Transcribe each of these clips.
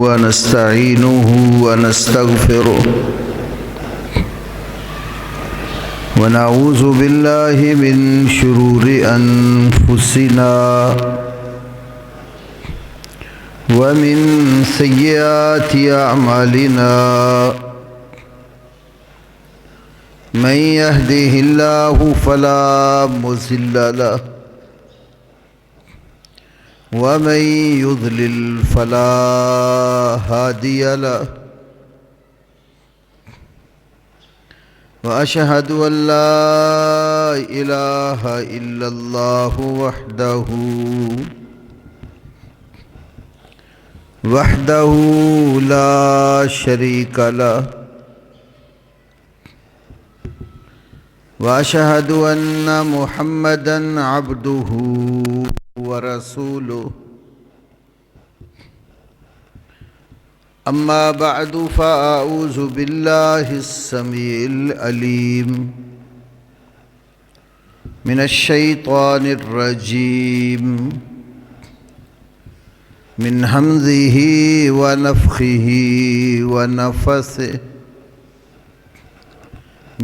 ونستعينه ونستغفره ونعوذ بالله من شرور أنفسنا ومن سيئات أعمالنا من يهده الله فلا مضل له ومن يضلل فلا هادي له وأشهد أن لا إله إلا الله وحده لا شريك له وأشهد أن محمدًا عبده ورسوله أما بعد فأعوذ بالله السميع العليم من الشيطان الرجيم من همزه ونفخه ونفثه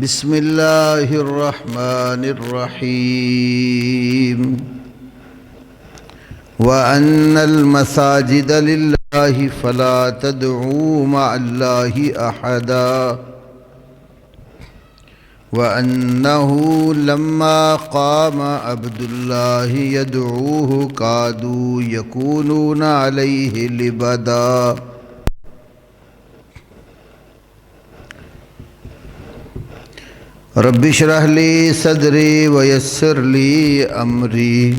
بسم الله الرحمن الرحيم وأن المساجد لله فلا تدعوا مع الله أحدا وأنه لما قام عبد الله يدعوه كادوا يكونون عليه لبدا رب اشرح لي صدري ويسر لي أمري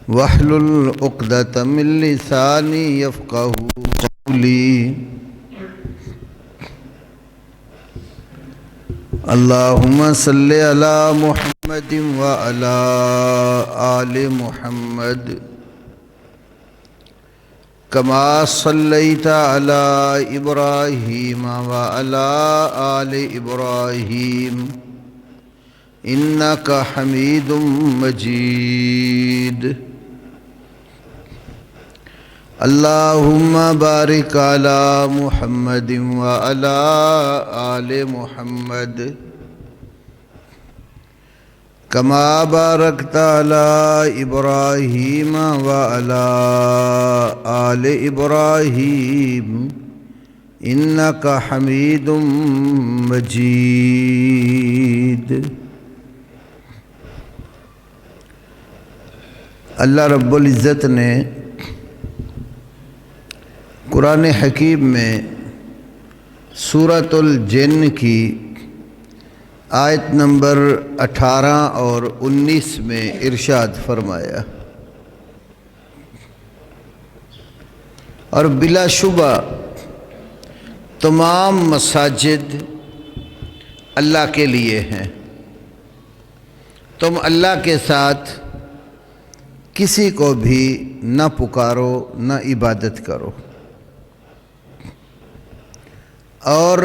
واحلل عقدة من لساني يفقهوا قولي اللهم صل على محمد وعلى آل محمد كما صليت على إبراهيم وعلى آل إبراهيم إنك حميد مجيد اللهم بارك على محمد وعلى آل محمد كما باركت على إبراهيم وعلى آل إبراهيم إنك حميد مجيد اللہ رب العزت نے قرآن حکیم میں سورۃ الجن کی آیت نمبر 18 اور 19 میں ارشاد فرمایا اور بلا شبہ تمام مساجد اللہ کے لیے ہیں، تم اللہ کے ساتھ کسی کو بھی نہ پکارو نہ عبادت کرو، اور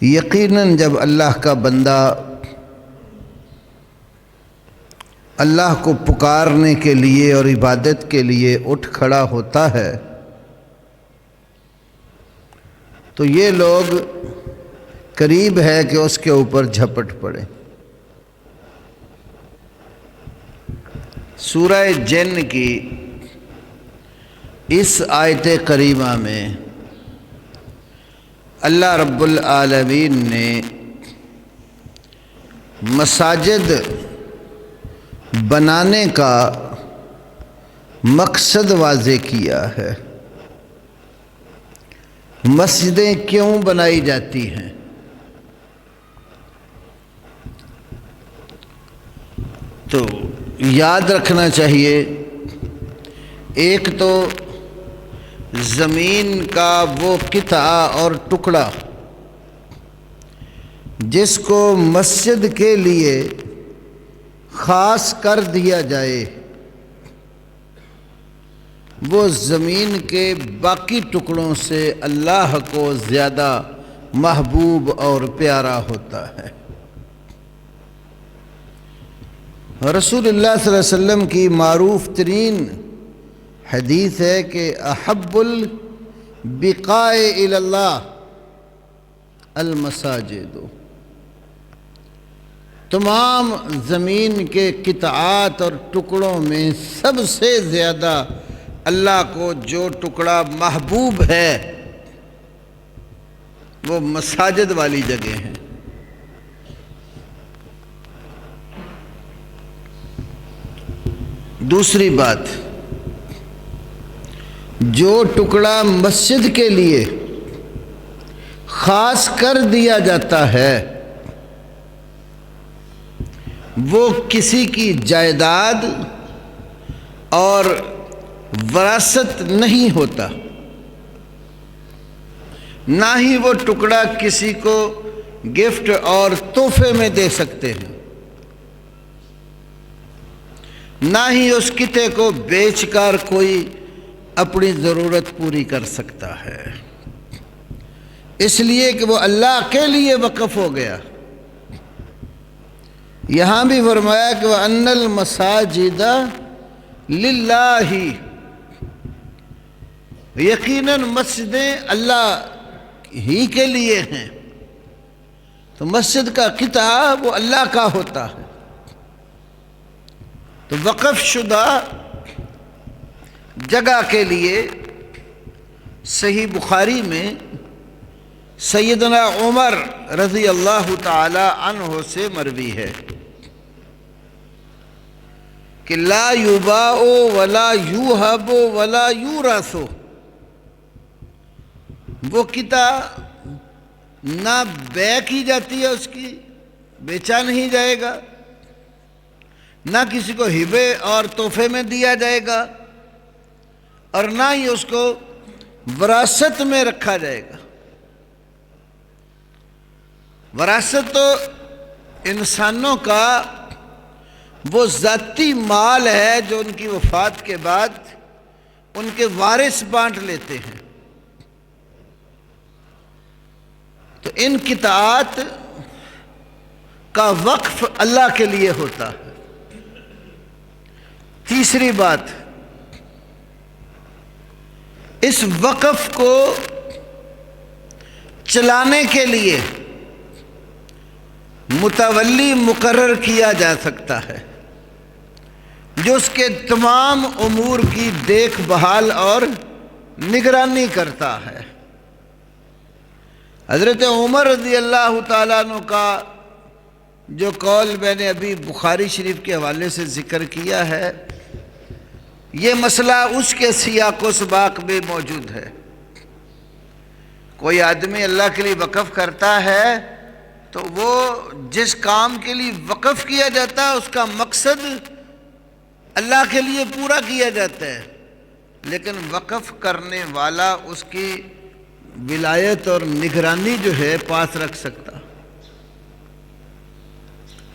یقیناً جب اللہ کا بندہ اللہ کو پکارنے کے لیے اور عبادت کے لیے اٹھ کھڑا ہوتا ہے تو یہ لوگ قریب ہے کہ اس کے اوپر جھپٹ پڑے۔ سورہ جن کی اس آیت کریمہ میں اللہ رب العالمین نے مساجد بنانے کا مقصد واضح کیا ہے۔ مسجدیں کیوں بنائی جاتی ہیں؟ تو یاد رکھنا چاہیے، ایک تو زمین کا وہ قطعہ اور ٹکڑا جس کو مسجد کے لیے خاص کر دیا جائے، وہ زمین کے باقی ٹکڑوں سے اللہ کو زیادہ محبوب اور پیارا ہوتا ہے۔ رسول اللہ صلی اللہ علیہ وسلم کی معروف ترین حدیث ہے کہ احب البقاء الی اللہ المساجد، تمام زمین کے قطعات اور ٹکڑوں میں سب سے زیادہ اللہ کو جو ٹکڑا محبوب ہے وہ مساجد والی جگہ ہیں۔ دوسری بات، جو ٹکڑا مسجد کے لیے خاص کر دیا جاتا ہے وہ کسی کی جائیداد اور وراثت نہیں ہوتا، نہ ہی وہ ٹکڑا کسی کو گفٹ اور تحفے میں دے سکتے ہیں، نہ ہی اس قطعے کو بیچ کر کوئی اپنی ضرورت پوری کر سکتا ہے، اس لیے کہ وہ اللہ کے لیے وقف ہو گیا۔ یہاں بھی فرمایا کہ وَأَنَّ الْمَسَاجِدَ لِلَّهِ، یقیناً مسجدیں اللہ ہی کے لیے ہیں، تو مسجد کا قطعہ وہ اللہ کا ہوتا ہے۔ تو وقف شدہ جگہ کے لیے صحیح بخاری میں سیدنا عمر رضی اللہ تعالی عنہ سے مروی ہے کہ لا یباع ولا یوہب ولا یورث، وہ قطع نہ بیع کی جاتی ہے، اس کی بیچا نہیں جائے گا، نہ کسی کو ہبے اور تحفے میں دیا جائے گا، اور نہ ہی اس کو وراثت میں رکھا جائے گا۔ وراثت تو انسانوں کا وہ ذاتی مال ہے جو ان کی وفات کے بعد ان کے وارث بانٹ لیتے ہیں، تو ان قطعات کا وقف اللہ کے لیے ہوتا ہے۔ تیسری بات، اس وقف کو چلانے کے لیے متولی مقرر کیا جا سکتا ہے جو اس کے تمام امور کی دیکھ بھال اور نگرانی کرتا ہے۔ حضرت عمر رضی اللہ تعالیٰ عنہ کا جو قول میں نے ابھی بخاری شریف کے حوالے سے ذکر کیا ہے، یہ مسئلہ اس کے سیاق و سباق میں موجود ہے۔ کوئی آدمی اللہ کے لیے وقف کرتا ہے تو وہ جس کام کے لیے وقف کیا جاتا ہے اس کا مقصد اللہ کے لیے پورا کیا جاتا ہے، لیکن وقف کرنے والا اس کی ولایت اور نگرانی جو ہے پاس رکھ سکتا،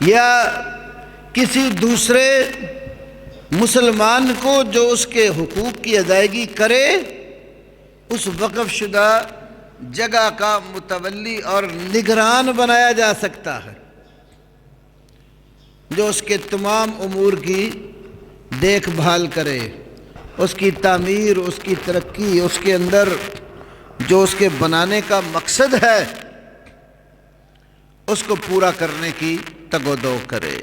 یا کسی دوسرے مسلمان کو جو اس کے حقوق کی ادائیگی کرے اس وقف شدہ جگہ کا متولی اور نگران بنایا جا سکتا ہے، جو اس کے تمام امور کی دیکھ بھال کرے، اس کی تعمیر، اس کی ترقی، اس کے اندر جو اس کے بنانے کا مقصد ہے اس کو پورا کرنے کی تگ و دو کرے۔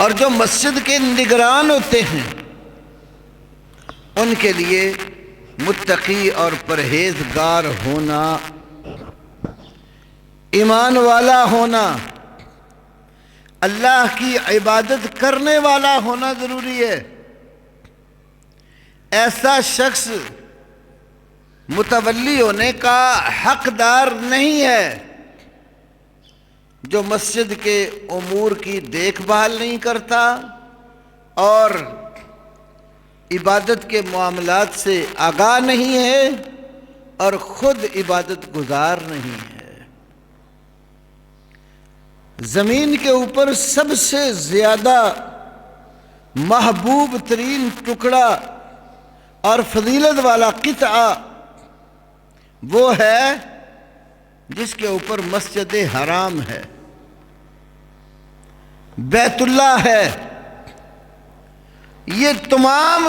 اور جو مسجد کے نگران ہوتے ہیں ان کے لیے متقی اور پرہیزگار ہونا، ایمان والا ہونا، اللہ کی عبادت کرنے والا ہونا ضروری ہے۔ ایسا شخص متولی ہونے کا حقدار نہیں ہے جو مسجد کے امور کی دیکھ بھال نہیں کرتا اور عبادت کے معاملات سے آگاہ نہیں ہے اور خود عبادت گزار نہیں ہے۔ زمین کے اوپر سب سے زیادہ محبوب ترین ٹکڑا اور فضیلت والا قطعہ وہ ہے جس کے اوپر مسجد حرام ہے، بیت اللہ ہے۔ یہ تمام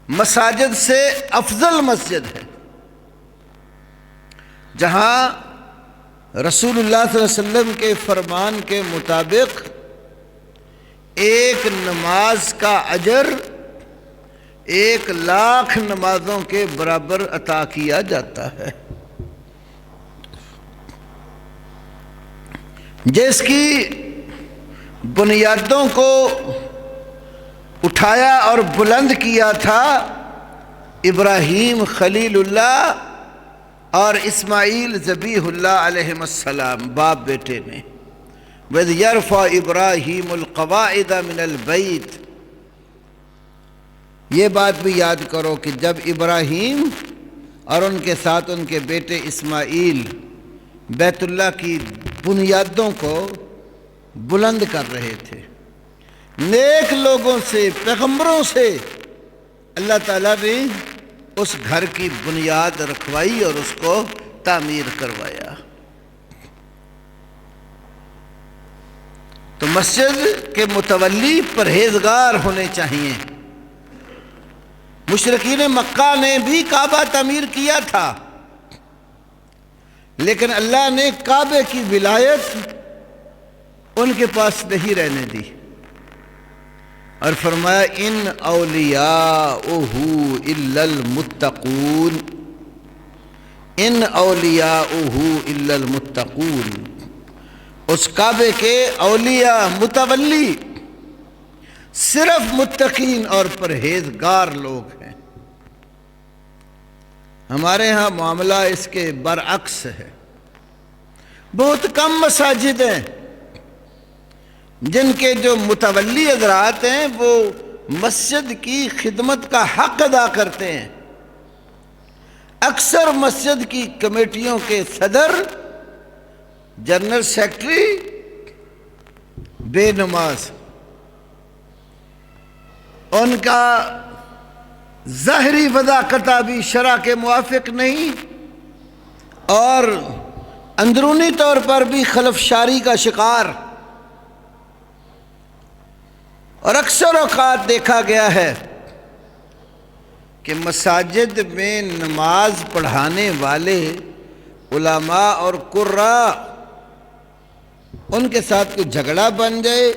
مساجد سے افضل مسجد ہے، جہاں رسول اللہ صلی اللہ علیہ وسلم کے فرمان کے مطابق ایک نماز کا اجر 1,00,000 نمازوں کے برابر عطا کیا جاتا ہے، جس کی بنیادوں کو اٹھایا اور بلند کیا تھا ابراہیم خلیل اللہ اور اسماعیل ذبیح اللہ علیہ السلام، باپ بیٹے نے۔ وَإِذْ يَرْفَعُ إِبْرَاهِيمُ الْقَوَاعِدَ مِنَ الْبَيْتِ، یہ بات بھی یاد کرو کہ جب ابراہیم اور ان کے ساتھ ان کے بیٹے اسماعیل بیت اللہ کی بنیادوں کو بلند کر رہے تھے، نیک لوگوں سے، پیغمبروں سے اللہ تعالیٰ نے اس گھر کی بنیاد رکھوائی اور اس کو تعمیر کروایا۔ تو مسجد کے متولی پرہیزگار ہونے چاہیے۔ مشرکین مکہ نے بھی کعبہ تعمیر کیا تھا، لیکن اللہ نے کعبے کی ولایت ان کے پاس نہیں رہنے دی، اور فرمایا ان اولیاؤہ الا المتقون، ان اولیاؤہ الا المتقون، اس کعبے کے اولیاء متولی صرف متقین اور پرہیزگار لوگ ہیں۔ ہمارے ہاں معاملہ اس کے برعکس ہے، بہت کم مساجد ہیں جن کے جو متولی حضرات ہیں وہ مسجد کی خدمت کا حق ادا کرتے ہیں۔ اکثر مسجد کی کمیٹیوں کے صدر، جنرل سیکرٹری بے نماز، ان کا ظاہری وضاقتہ بھی شرع کے موافق نہیں، اور اندرونی طور پر بھی خلف شاری کا شکار۔ اور اکثر اوقات دیکھا گیا ہے کہ مساجد میں نماز پڑھانے والے علماء اور قراء، ان کے ساتھ کوئی جھگڑا بن جائے،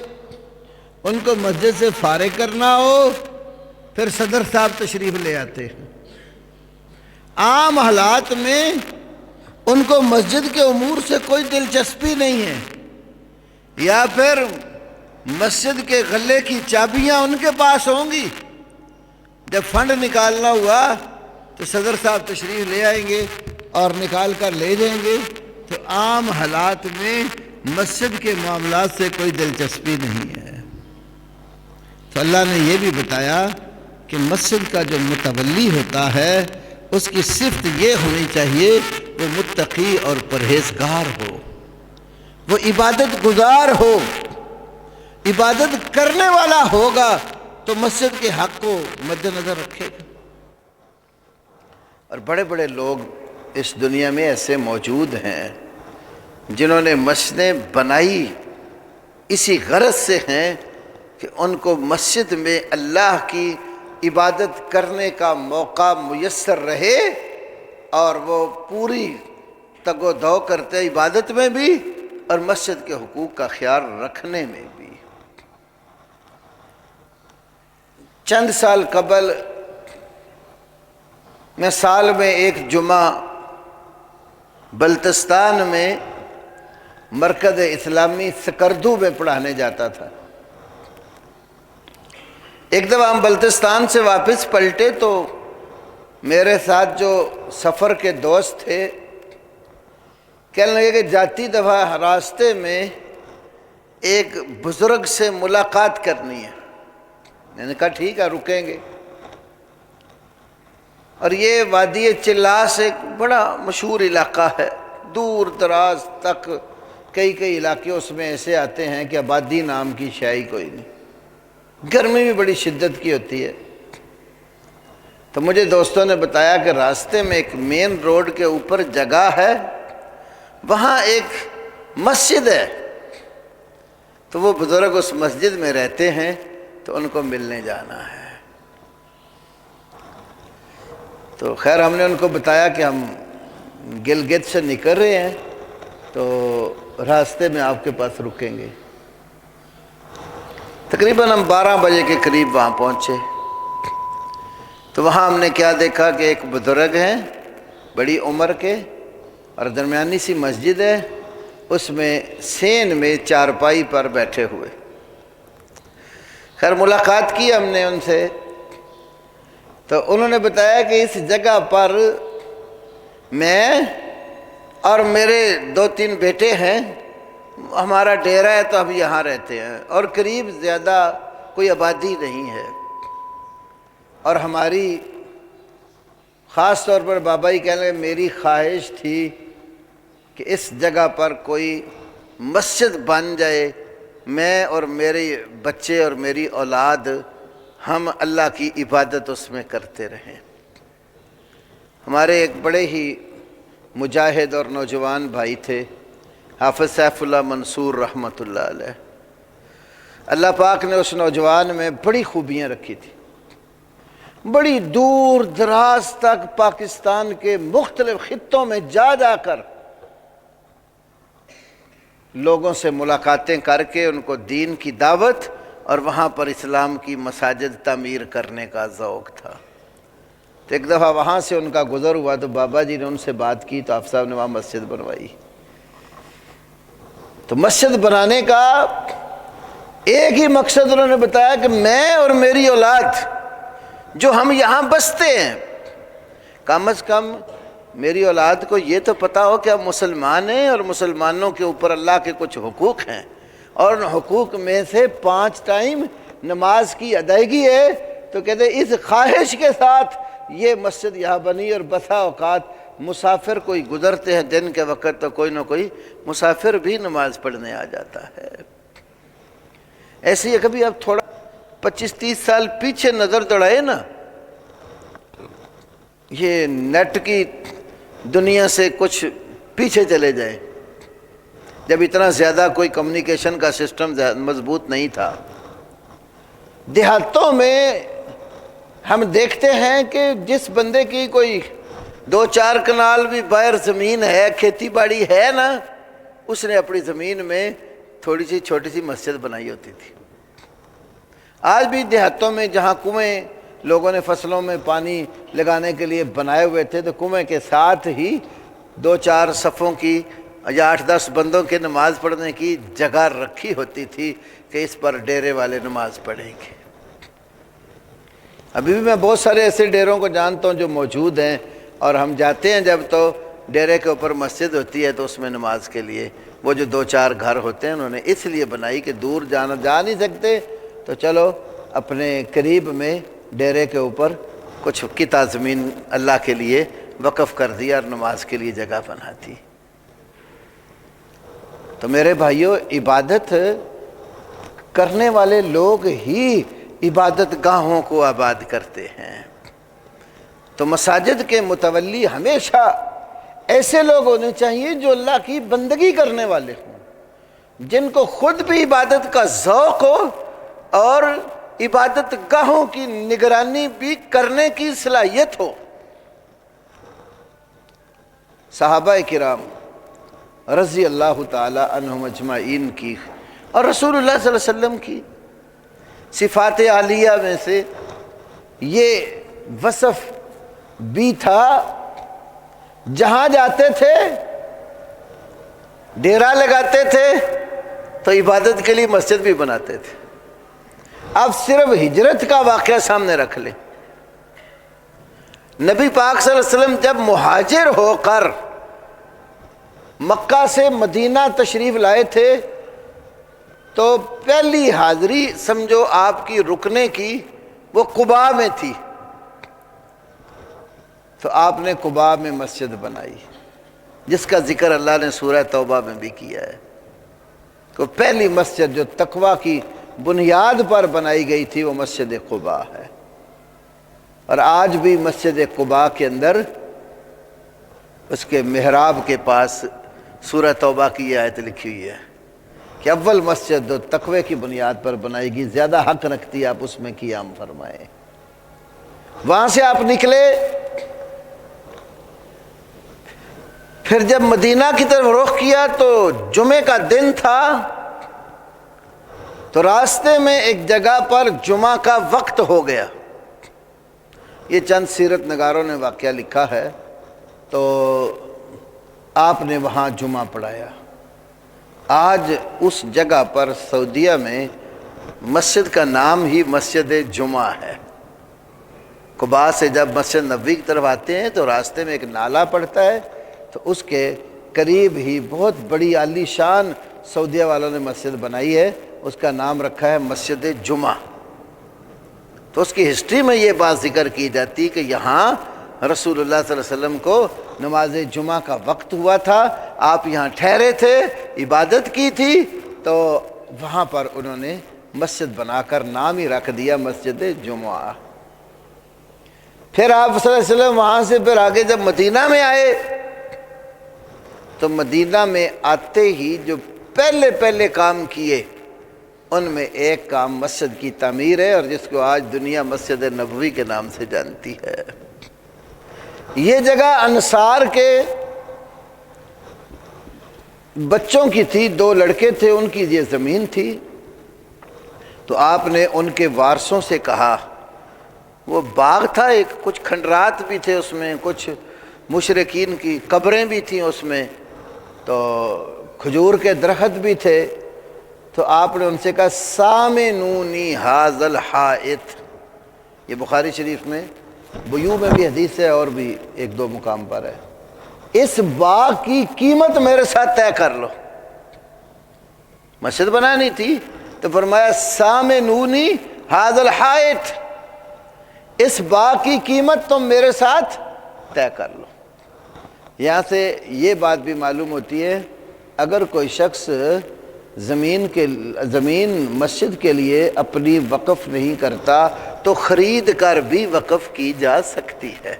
ان کو مسجد سے فارغ کرنا ہو، پھر صدر صاحب تشریف لے آتے ہیں۔ عام حالات میں ان کو مسجد کے امور سے کوئی دلچسپی نہیں ہے، یا پھر مسجد کے غلے کی چابیاں ان کے پاس ہوں گی، جب فنڈ نکالنا ہوا تو صدر صاحب تشریف لے آئیں گے اور نکال کر لے جائیں گے۔ تو عام حالات میں مسجد کے معاملات سے کوئی دلچسپی نہیں ہے۔ تو اللہ نے یہ بھی بتایا کہ مسجد کا جو متولی ہوتا ہے اس کی صفت یہ ہونی چاہیے وہ متقی اور پرہیزگار ہو، وہ عبادت گزار ہو، عبادت کرنے والا ہوگا تو مسجد کے حق کو مد نظر رکھے گا۔ اور بڑے بڑے لوگ اس دنیا میں ایسے موجود ہیں جنہوں نے مسجدیں بنائی اسی غرض سے ہیں کہ ان کو مسجد میں اللہ کی عبادت کرنے کا موقع میسر رہے، اور وہ پوری تگ و دو کرتے عبادت میں بھی اور مسجد کے حقوق کا خیال رکھنے میں بھی۔ چند سال قبل میں سال میں ایک جمعہ بلتستان میں مرکز اسلامی سکردو میں پڑھانے جاتا تھا۔ ایک دفعہ ہم بلتستان سے واپس پلٹے تو میرے ساتھ جو سفر کے دوست تھے کہنے لگے کہ جاتی دفعہ راستے میں ایک بزرگ سے ملاقات کرنی ہے۔ میں نے کہا ٹھیک ہے، رکیں گے۔ اور یہ وادی چلاس ایک بڑا مشہور علاقہ ہے، دور دراز تک کئی علاقے اس میں ایسے آتے ہیں کہ آبادی نام کی شے کوئی نہیں، گرمی بھی بڑی شدت کی ہوتی ہے۔ تو مجھے دوستوں نے بتایا کہ راستے میں ایک مین روڈ کے اوپر جگہ ہے، وہاں ایک مسجد ہے، تو وہ بزرگ اس مسجد میں رہتے ہیں، تو ان کو ملنے جانا ہے۔ تو خیر ہم نے ان کو بتایا کہ ہم گلگت سے نکل رہے ہیں، تو راستے میں آپ کے پاس رکیں گے۔ تقریباً ہم 12 بجے کے قریب وہاں پہنچے، تو وہاں ہم نے کیا دیکھا کہ ایک بزرگ ہیں بڑی عمر کے، اور درمیانی سی مسجد ہے، اس میں سین میں چارپائی پر بیٹھے ہوئے۔ خیر ملاقات کی ہم نے ان سے، تو انہوں نے بتایا کہ اس جگہ پر میں اور میرے 2-3 بیٹے ہیں، ہمارا ڈیرہ ہے تو ہم یہاں رہتے ہیں، اور قریب زیادہ کوئی آبادی نہیں ہے، اور ہماری خاص طور پر بابا جی کہنے لگے میری خواہش تھی کہ اس جگہ پر کوئی مسجد بن جائے، میں اور میرے بچے اور میری اولاد ہم اللہ کی عبادت اس میں کرتے رہیں۔ ہمارے ایک بڑے ہی مجاہد اور نوجوان بھائی تھے، حافظ سیف اللہ منصور رحمۃ اللہ علیہ۔ اللہ پاک نے اس نوجوان میں بڑی خوبیاں رکھی تھی، بڑی دور دراز تک پاکستان کے مختلف خطوں میں جا جا کر لوگوں سے ملاقاتیں کر کے ان کو دین کی دعوت اور وہاں پر اسلام کی مساجد تعمیر کرنے کا ذوق تھا۔ تو ایک دفعہ وہاں سے ان کا گزر ہوا تو بابا جی نے ان سے بات کی، تو آپ صاحب نے وہاں مسجد بنوائی۔ تو مسجد بنانے کا ایک ہی مقصد انہوں نے بتایا کہ میں اور میری اولاد جو ہم یہاں بستے ہیں، کم از کم میری اولاد کو یہ تو پتہ ہو کہ ہم مسلمان ہیں اور مسلمانوں کے اوپر اللہ کے کچھ حقوق ہیں، اور ان حقوق میں سے 5 ٹائم نماز کی ادائیگی ہے۔ تو کہتے ہیں اس خواہش کے ساتھ یہ مسجد یہاں بنی، اور بسا اوقات مسافر کوئی گزرتے ہیں دن کے وقت تو کوئی نہ کوئی مسافر بھی نماز پڑھنے آ جاتا ہے۔ ایسے ہی کبھی اب تھوڑا 25-30 سال پیچھے نظر دوڑائے نا، یہ نیٹ کی دنیا سے کچھ پیچھے چلے جائیں، جب اتنا زیادہ کوئی کمیونیکیشن کا سسٹم مضبوط نہیں تھا، دیہاتوں میں ہم دیکھتے ہیں کہ جس بندے کی کوئی 2-4 کنال بھی باہر زمین ہے، کھیتی باڑی ہے نا، اس نے اپنی زمین میں تھوڑی سی چھوٹی سی مسجد بنائی ہوتی تھی۔ آج بھی دیہاتوں میں جہاں کنویں لوگوں نے فصلوں میں پانی لگانے کے لیے بنائے ہوئے تھے، تو کنویں کے ساتھ ہی 2-4 صفوں کی یا 8-10 بندوں کے نماز پڑھنے کی جگہ رکھی ہوتی تھی کہ اس پر ڈیرے والے نماز پڑھیں گے۔ ابھی بھی میں بہت سارے ایسے ڈیروں کو جانتا ہوں جو موجود ہیں، اور ہم جاتے ہیں جب تو ڈیرے کے اوپر مسجد ہوتی ہے تو اس میں نماز کے لیے وہ جو 2-4 گھر ہوتے ہیں انہوں نے اس لیے بنائی کہ دور جا نہیں سکتے، تو چلو اپنے قریب میں ڈیرے کے اوپر کچھ قطع زمین اللہ کے لیے وقف کر دیا اور نماز کے لیے جگہ بنا دی۔ تو میرے بھائیوں، عبادت کرنے والے لوگ ہی عبادت گاہوں کو آباد کرتے ہیں۔ تو مساجد کے متولی ہمیشہ ایسے لوگ ہونے چاہیے جو اللہ کی بندگی کرنے والے ہوں، جن کو خود بھی عبادت کا ذوق ہو اور عبادت گاہوں کی نگرانی بھی کرنے کی صلاحیت ہو۔ صحابہ کرام رضی اللہ تعالی عنہم اجمعین کی اور رسول اللہ صلی اللہ علیہ وسلم کی صفات عالیہ میں سے یہ وصف بھی تھا، جہاں جاتے تھے ڈیرا لگاتے تھے تو عبادت کے لیے مسجد بھی بناتے تھے۔ اب صرف ہجرت کا واقعہ سامنے رکھ لیں، نبی پاک صلی اللہ علیہ وسلم جب مہاجر ہو کر مکہ سے مدینہ تشریف لائے تھے تو پہلی حاضری سمجھو آپ کی رکنے کی وہ قباء میں تھی، تو آپ نے قباء میں مسجد بنائی، جس کا ذکر اللہ نے سورہ توبہ میں بھی کیا ہے۔ تو پہلی مسجد جو تقویٰ کی بنیاد پر بنائی گئی تھی وہ مسجد قباء ہے، اور آج بھی مسجد قباء کے اندر اس کے محراب کے پاس سورہ توبہ کی یہ آیت لکھی ہوئی ہے کہ اول مسجد جو تقوی کی بنیاد پر بنائے گی، زیادہ حق رکھتی ہے آپ اس میں قیام فرمائیں۔ وہاں سے آپ نکلے، پھر جب مدینہ کی طرف رخ کیا تو جمعے کا دن تھا، تو راستے میں ایک جگہ پر جمعہ کا وقت ہو گیا۔ یہ چند سیرت نگاروں نے واقعہ لکھا ہے، تو آپ نے وہاں جمعہ پڑھایا۔ آج اس جگہ پر سعودیہ میں مسجد کا نام ہی مسجد جمعہ ہے۔ قباء سے جب مسجد نبوی کی طرف آتے ہیں تو راستے میں ایک نالا پڑتا ہے، تو اس کے قریب ہی بہت بڑی عالی شان سعودیہ والوں نے مسجد بنائی ہے، اس کا نام رکھا ہے مسجد جمعہ۔ تو اس کی ہسٹری میں یہ بات ذکر کی جاتی کہ یہاں رسول اللہ صلی اللہ علیہ وسلم کو نماز جمعہ کا وقت ہوا تھا، آپ یہاں ٹھہرے تھے، عبادت کی تھی، تو وہاں پر انہوں نے مسجد بنا کر نام ہی رکھ دیا مسجد جمعہ۔ پھر آپ صلی اللہ علیہ وسلم وہاں سے پھر آگے جب مدینہ میں آئے، تو مدینہ میں آتے ہی جو پہلے کام کیے ان میں ایک کام مسجد کی تعمیر ہے، اور جس کو آج دنیا مسجد نبوی کے نام سے جانتی ہے۔ یہ جگہ انصار کے بچوں کی تھی، 2 لڑکے تھے، ان کی یہ زمین تھی۔ تو آپ نے ان کے وارثوں سے کہا، وہ باغ تھا ایک، کچھ کھنڈرات بھی تھے اس میں، کچھ مشرکین کی قبریں بھی تھیں اس میں، تو کھجور کے درخت بھی تھے۔ تو آپ نے ان سے کہا سامنونی ھذا الحائط، یہ بخاری شریف میں بیوع میں بھی حدیث ہے اور بھی 1-2 مقام پر ہے، اس باغ کی قیمت میرے ساتھ طے کر لو۔ مسجد بنانی تھی تو فرمایا سامنونی ھذا الحائط، اس باغ کی قیمت تم میرے ساتھ طے کر لو۔ یہاں سے یہ بات بھی معلوم ہوتی ہے، اگر کوئی شخص زمین مسجد کے لیے اپنی وقف نہیں کرتا تو خرید کر بھی وقف کی جا سکتی ہے۔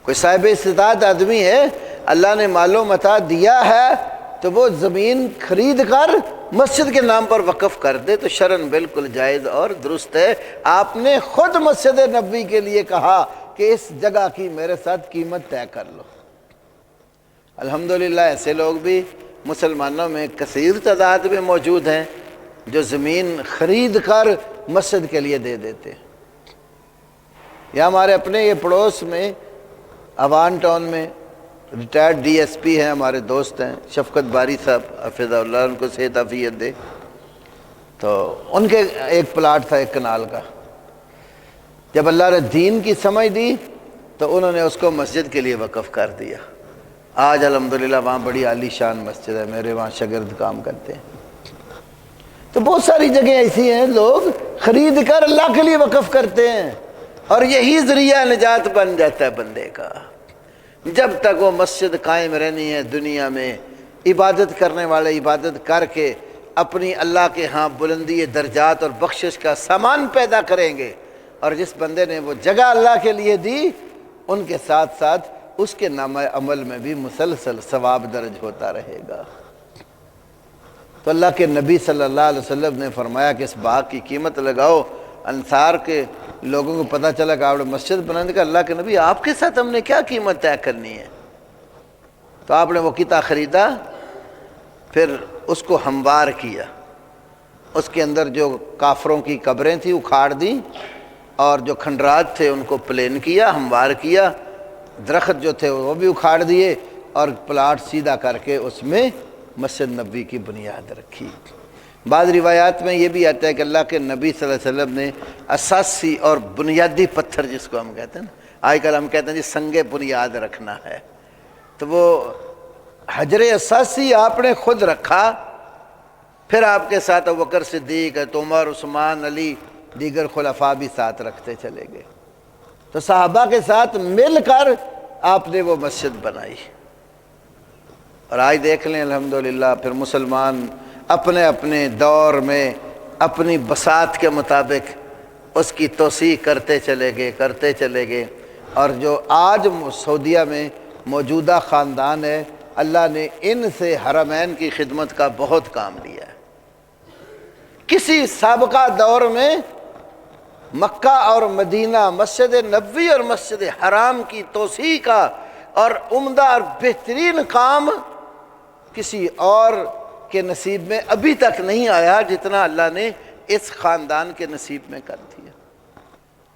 کوئی صاحب استطاعت آدمی ہے، اللہ نے مال و متاع دیا ہے، تو وہ زمین خرید کر مسجد کے نام پر وقف کر دے تو شرعاً بالکل جائز اور درست ہے۔ آپ نے خود مسجد نبوی کے لیے کہا کہ اس جگہ کی میرے ساتھ قیمت طے کر لو۔ الحمدللہ ایسے لوگ بھی مسلمانوں میں کثیر تعداد میں موجود ہیں جو زمین خرید کر مسجد کے لیے دے دیتے ہیں۔ یا ہمارے اپنے یہ پڑوس میں اوان ٹاؤن میں ریٹائرڈ ڈی ایس پی ہیں، ہمارے دوست ہیں شفقت باری صاحب، حفظہ اللہ ان کو صحت عافیت دے، تو ان کے ایک پلاٹ تھا 1 کنال کا۔ جب اللہ نے دین کی سمجھ دی تو انہوں نے اس کو مسجد کے لیے وقف کر دیا۔ آج الحمدللہ وہاں بڑی عالی شان مسجد ہے، میرے وہاں شاگرد کام کرتے ہیں۔ تو بہت ساری جگہیں ایسی ہیں لوگ خرید کر اللہ کے لیے وقف کرتے ہیں، اور یہی ذریعہ نجات بن جاتا ہے بندے کا۔ جب تک وہ مسجد قائم رہنی ہے دنیا میں، عبادت کرنے والے عبادت کر کے اپنی اللہ کے ہاں بلندی درجات اور بخشش کا سامان پیدا کریں گے، اور جس بندے نے وہ جگہ اللہ کے لیے دی ان کے ساتھ ساتھ اس کے نامہ عمل میں بھی مسلسل ثواب درج ہوتا رہے گا۔ تو اللہ کے نبی صلی اللہ علیہ وسلم نے فرمایا کہ اس باغ کی قیمت لگاؤ۔ انصار کے لوگوں کو پتہ چلا کہ آپ نے مسجد بنانے کا، اللہ کے نبی آپ کے ساتھ ہم نے کیا قیمت طے کرنی ہے؟ تو آپ نے وہ قطعہ خریدا، پھر اس کو ہموار کیا، اس کے اندر جو کافروں کی قبریں تھیں اکھاڑ دیں، اور جو کھنڈرات تھے ان کو پلین کیا، ہموار کیا، درخت جو تھے وہ بھی اکھاڑ دیے، اور پلاٹ سیدھا کر کے اس میں مسجد نبوی کی بنیاد رکھی۔ بعض روایات میں یہ بھی آتا ہے کہ اللہ کے نبی صلی اللہ علیہ وسلم نے اساسی اور بنیادی پتھر، جس کو ہم کہتے ہیں نا، آج کل ہم کہتے ہیں جی سنگ بنیاد رکھنا ہے، تو وہ حجر اساسی آپ نے خود رکھا۔ پھر آپ کے ساتھ ابوبکر صدیق، عمر، عثمان، علی، دیگر خلفاء بھی ساتھ رکھتے چلے گئے۔ تو صحابہ کے ساتھ مل کر آپ نے وہ مسجد بنائی، اور آج دیکھ لیں الحمدللہ پھر مسلمان اپنے اپنے دور میں اپنی بساط کے مطابق اس کی توسیع کرتے چلے گئے، اور جو آج سعودیہ میں موجودہ خاندان ہے اللہ نے ان سے حرمین کی خدمت کا بہت کام لیا ہے۔ کسی سابقہ دور میں مکہ اور مدینہ، مسجد نبوی اور مسجد حرام کی توسیع کا اور عمدہ اور بہترین کام کسی اور کے نصیب میں ابھی تک نہیں آیا جتنا اللہ نے اس خاندان کے نصیب میں کر دیا۔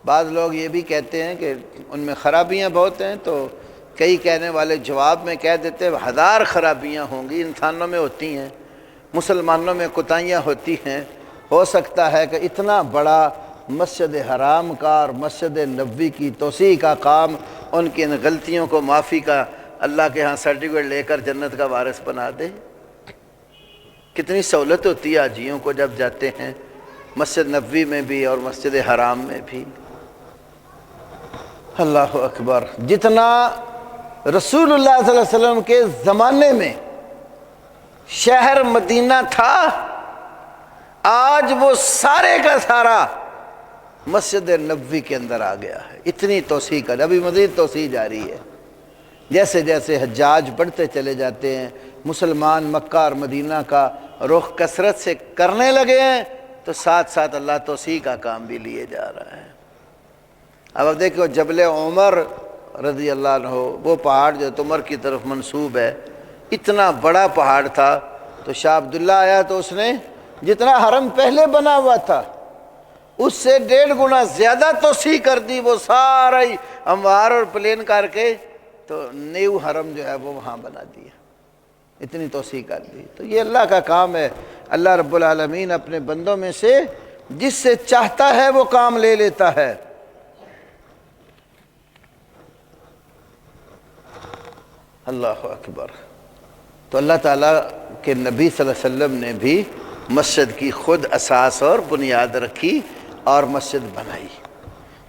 بعض لوگ یہ بھی کہتے ہیں کہ ان میں خرابیاں بہت ہیں، تو کئی کہنے والے جواب میں کہہ دیتے ہیں 1000 خرابیاں ہوں گی، انسانوں میں ہوتی ہیں، مسلمانوں میں کوتاہیاں ہوتی ہیں۔ ہو سکتا ہے کہ اتنا بڑا مسجد حرام کا اور مسجد نبوی کی توسیع کا کام، ان کی ان غلطیوں کو معافی کا اللہ کے ہاں سرٹیفکیٹ لے کر جنت کا وارث بنا دے۔ کتنی سہولت ہوتی ہے حاجیوں کو جب جاتے ہیں مسجد نبوی میں بھی اور مسجد حرام میں بھی۔ اللہ اکبر۔ جتنا رسول اللہ صلی اللہ علیہ وسلم کے زمانے میں شہر مدینہ تھا، آج وہ سارے کا سارا مسجد نبوی کے اندر آ گیا ہے۔ اتنی توسیع کر، ابھی مزید توسیع جاری ہے۔ جیسے جیسے حجاج بڑھتے چلے جاتے ہیں، مسلمان مکہ اور مدینہ کا رخ کثرت سے کرنے لگے ہیں، تو ساتھ ساتھ اللہ توسیع کا کام بھی لیے جا رہا ہے۔ اب دیکھو جبل عمر رضی اللہ عنہ، وہ پہاڑ جو عمر کی طرف منسوب ہے، اتنا بڑا پہاڑ تھا، تو شاہ عبداللہ آیا تو اس نے جتنا حرم پہلے بنا ہوا تھا اس سے 1.5 گنا زیادہ توسیع کر دی، وہ سارا ہی ہموار اور پلین کر کے تو نیو حرم جو ہے وہ وہاں بنا دیا، اتنی توسیع کر دی۔ تو یہ اللہ کا کام ہے۔ اللہ رب العالمین اپنے بندوں میں سے جس سے چاہتا ہے وہ کام لے لیتا ہے۔ اللہ اکبر۔ تو اللہ تعالیٰ کے نبی صلی اللہ علیہ وسلم نے بھی مسجد کی خود اساس اور بنیاد رکھی اور مسجد بنائی۔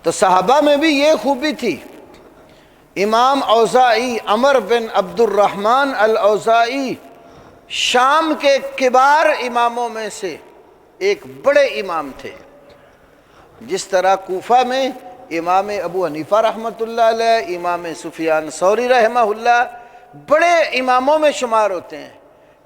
تو صحابہ میں بھی یہ خوبی تھی۔ امام اوزاعی، عمر بن عبد الرحمن الاوزاعی، شام کے کبار اماموں میں سے ایک بڑے امام تھے۔ جس طرح کوفہ میں امام ابو حنیفہ رحمۃ اللہ علیہ، امام سفیان ثوری رحمہ اللہ بڑے اماموں میں شمار ہوتے ہیں۔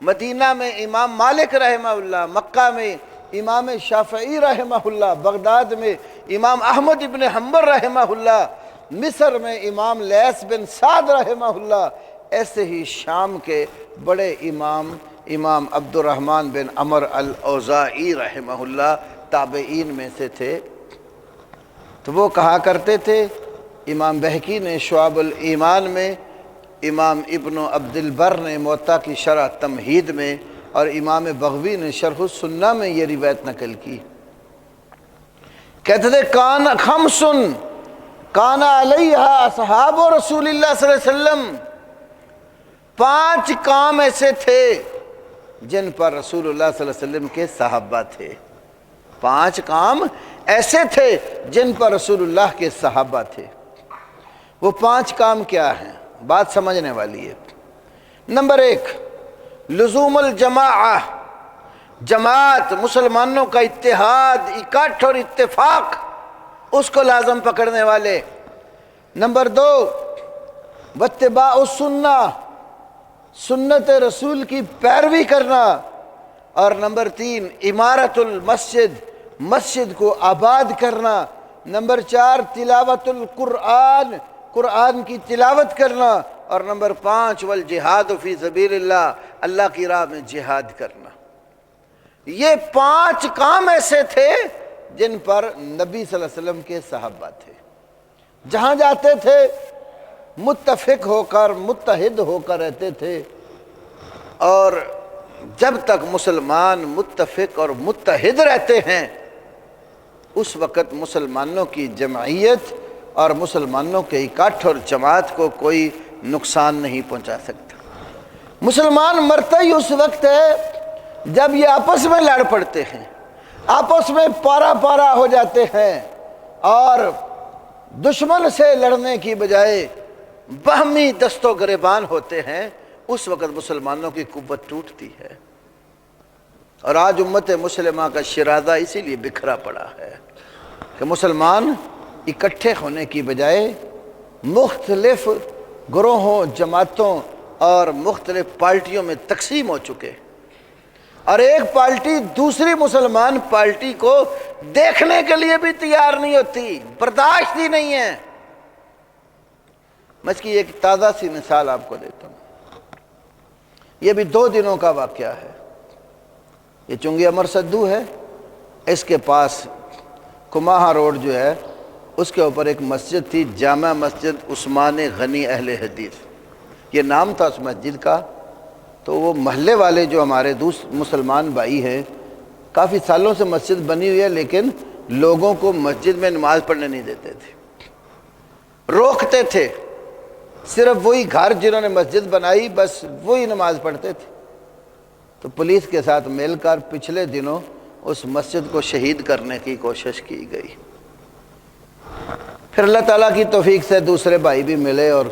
مدینہ میں امام مالک رحمہ اللہ، مکہ میں امام شافعی رحمہ اللہ، بغداد میں امام احمد ابن حنبل رحمہ اللہ، مصر میں امام لیث بن سعد رحمہ اللہ، ایسے ہی شام کے بڑے امام عبد الرحمن بن عمر الاوزاعی رحمہ اللہ تابعین میں سے تھے۔ تو وہ کہا کرتے تھے، امام بہقی نے شعب الایمان میں، امام ابن عبد البر نے موطا کی شرح تمہید میں، اور امام بغوی نے شرح السنہ میں یہ روایت نقل کی۔ کہتے تھے کان خمس کان علیہا اصحاب رسول اللہ صلی اللہ علیہ وسلم، 5 کام ایسے تھے جن پر رسول اللہ صلی اللہ علیہ وسلم کے صحابہ تھے۔ 5 کام ایسے تھے جن پر رسول اللہ کے صحابہ تھے۔ وہ 5 کام کیا ہیں؟ بات سمجھنے والی ہے۔ نمبر 1، لزوم الجماعہ، جماعت، مسلمانوں کا اتحاد، اکٹھ اور اتفاق، اس کو لازم پکڑنے والے۔ نمبر 2، واتباع السنہ، سنت رسول کی پیروی کرنا۔ اور نمبر 3، عمارت المسجد، مسجد کو آباد کرنا۔ نمبر 4، تلاوت القرآن، قرآن کی تلاوت کرنا۔ اور نمبر 5، والجہاد فی سبیل اللہ، اللہ کی راہ میں جہاد کرنا۔ یہ 5 کام ایسے تھے جن پر نبی صلی اللہ علیہ وسلم کے صحابہ تھے۔ جہاں جاتے تھے متفق ہو کر، متحد ہو کر رہتے تھے۔ اور جب تک مسلمان متفق اور متحد رہتے ہیں، اس وقت مسلمانوں کی جمعیت اور مسلمانوں کے اکٹھ اور جماعت کو کوئی نقصان نہیں پہنچا سکتا۔ مسلمان مرتا ہی اس وقت ہے جب یہ آپس میں لڑ پڑتے ہیں، آپس میں پارا پارا ہو جاتے ہیں، اور دشمن سے لڑنے کی بجائے باہمی دست و گریبان ہوتے ہیں، اس وقت مسلمانوں کی قوت ٹوٹتی ہے۔ اور آج امت مسلمہ کا شرازہ اسی لیے بکھرا پڑا ہے کہ مسلمان اکٹھے ہونے کی بجائے مختلف گروہوں، جماعتوں اور مختلف پارٹیوں میں تقسیم ہو چکے، اور ایک پارٹی دوسری مسلمان پارٹی کو دیکھنے کے لیے بھی تیار نہیں ہوتی، برداشت ہی نہیں ہے۔ میں اس کی ایک تازہ سی مثال آپ کو دیتا ہوں، یہ بھی 2 دنوں کا واقعہ ہے۔ یہ چنگی امر سدو ہے، اس کے پاس کماہا روڈ جو ہے اس کے اوپر ایک مسجد تھی، جامع مسجد عثمان غنی اہل حدیث، یہ نام تھا اس مسجد کا۔ تو وہ محلے والے جو ہمارے مسلمان بھائی ہیں، کافی سالوں سے مسجد بنی ہوئی ہے لیکن لوگوں کو مسجد میں نماز پڑھنے نہیں دیتے تھے، روکتے تھے۔ صرف وہی گھر جنہوں نے مسجد بنائی بس وہی نماز پڑھتے تھے۔ تو پولیس کے ساتھ مل کر پچھلے دنوں اس مسجد کو شہید کرنے کی کوشش کی گئی۔ پھر اللہ تعالیٰ کی توفیق سے دوسرے بھائی بھی ملے اور